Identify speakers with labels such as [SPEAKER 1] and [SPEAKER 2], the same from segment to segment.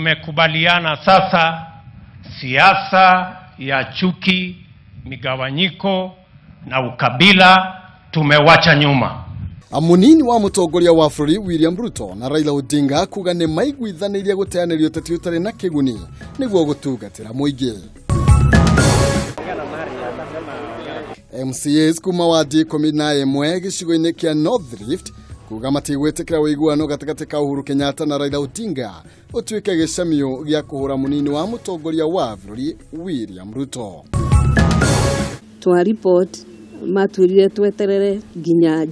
[SPEAKER 1] tumekubaliana sasa siasa ya chuki, migawanyiko na ukabila tumewacha nyuma.
[SPEAKER 2] Amunini wa mutongoria wa bũrũri William Ruto na Raila Odinga kuga nĩ maiguithanirie guteanĩria ũteti ũtarĩ na kĩguni nĩguo gũtungatĩra mũingĩ. MCAs kuma wadi 11 gĩcigo-inĩ kĩa North Rift kuga matigwĩtĩkĩra ũiguano gatagatĩ ka Uhuru Kenyatta na Raila Odinga ũtuĩke gĩcamio gĩa kũhũra munini wa mutongoria wa bũrũri William Ruto.
[SPEAKER 3] Twa report matwirire tweterere nginya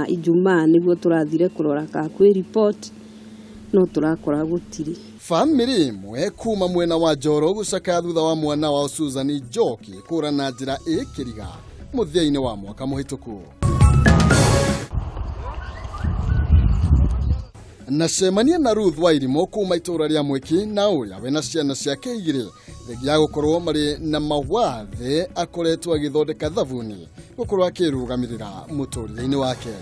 [SPEAKER 3] Ijumaa niguo turathire kurora ka kwĩ report no turakora gutiri.
[SPEAKER 2] Family imwe kuma mwena wa Njoro gucaka thutha wa mwana wa Susan Njoki kũra na njĩra ĩkĩriga mũthia-inĩ wa mwaka mũhĩtũku. Na cemania na Ruth Wairimo kuma itũra rĩa Mwiki na ũrĩa we na ciana ciake igĩrĩ rĩgia gũkorwo marĩ na mawathe akoretwo agĩthondeka thabuni gũkorwo akĩrũgamĩrĩra mũtũrĩre-inĩ wake.